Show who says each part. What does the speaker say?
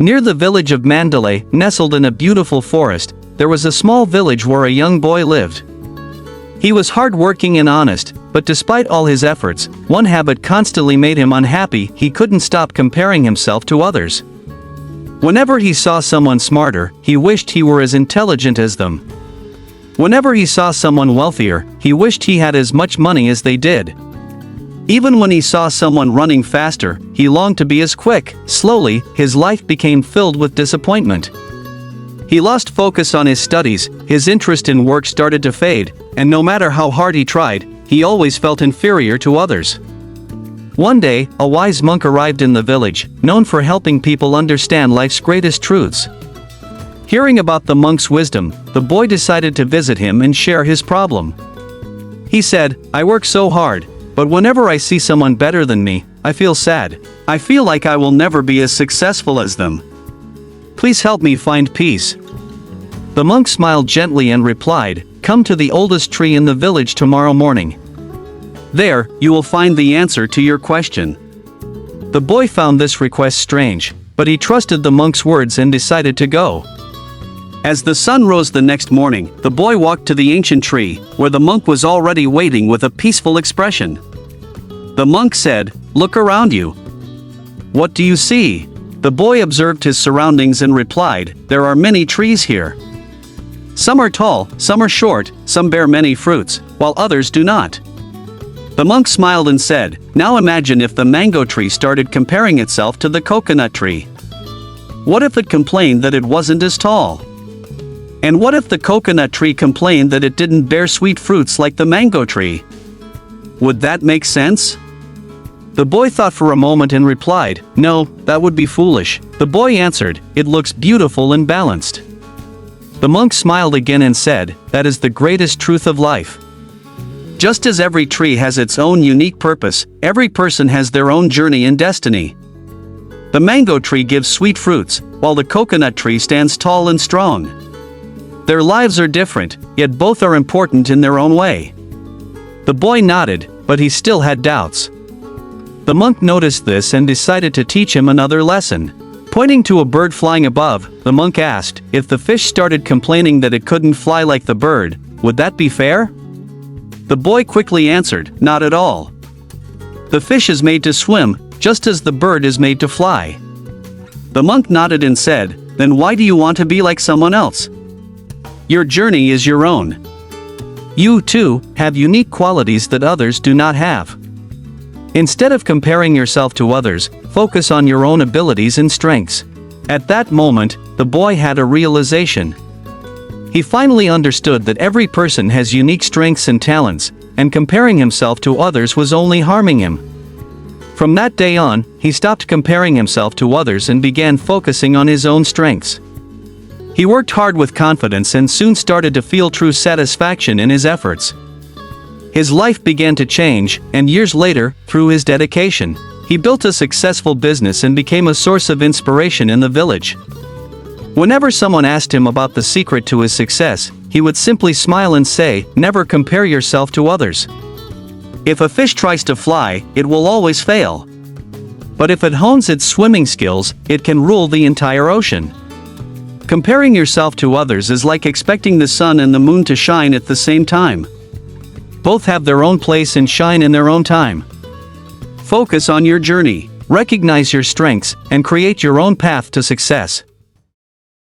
Speaker 1: Near the village of Mandalay, nestled in a beautiful forest, there was a small village where a young boy lived. He was hardworking and honest, but despite all his efforts, one habit constantly made him unhappy. He couldn't stop comparing himself to others. Whenever he saw someone smarter, he wished he were as intelligent as them. Whenever he saw someone wealthier, he wished he had as much money as they did. Even when he saw someone running faster, he longed to be as quick. Slowly, his life became filled with disappointment. He lost focus on his studies, his interest in work started to fade, and no matter how hard he tried, he always felt inferior to others. One day, a wise monk arrived in the village, known for helping people understand life's greatest truths. Hearing about the monk's wisdom, the boy decided to visit him and share his problem. He said, "I work so hard, but whenever I see someone better than me, I feel sad. I feel like I will never be as successful as them. Please help me find peace." The monk smiled gently and replied, "Come to the oldest tree in the village tomorrow morning. There, you will find the answer to your question." The boy found this request strange, but he trusted the monk's words and decided to go. As the sun rose the next morning, the boy walked to the ancient tree, where the monk was already waiting with a peaceful expression. The monk said, "Look around you. What do you see?" The boy observed his surroundings and replied, "There are many trees here. Some are tall, some are short, some bear many fruits, while others do not." The monk smiled and said, "Now imagine if the mango tree started comparing itself to the coconut tree. What if it complained that it wasn't as tall? And what if the coconut tree complained that it didn't bear sweet fruits like the mango tree? Would that make sense?" The boy thought for a moment and replied, "No, that would be foolish." The boy answered, "It looks beautiful and balanced." The monk smiled again and said, "That is the greatest truth of life. Just as every tree has its own unique purpose, every person has their own journey and destiny. The mango tree gives sweet fruits, while the coconut tree stands tall and strong. Their lives are different, yet both are important in their own way." The boy nodded, but he still had doubts. The monk noticed this and decided to teach him another lesson. Pointing to a bird flying above, the monk asked, "If the fish started complaining that it couldn't fly like the bird, would that be fair?" The boy quickly answered, "Not at all. The fish is made to swim, just as the bird is made to fly." The monk nodded and said, "Then why do you want to be like someone else? Your journey is your own. You, too, have unique qualities that others do not have. Instead of comparing yourself to others, focus on your own abilities and strengths." At that moment, the boy had a realization. He finally understood that every person has unique strengths and talents, and comparing himself to others was only harming him. From that day on, he stopped comparing himself to others and began focusing on his own strengths. He worked hard with confidence and soon started to feel true satisfaction in his efforts. His life began to change, and years later, through his dedication, he built a successful business and became a source of inspiration in the village. Whenever someone asked him about the secret to his success, he would simply smile and say, "Never compare yourself to others. If a fish tries to fly, it will always fail. But if it hones its swimming skills, it can rule the entire ocean." Comparing yourself to others is like expecting the sun and the moon to shine at the same time. Both have their own place and shine in their own time. Focus on your journey, recognize your strengths, and create your own path to success.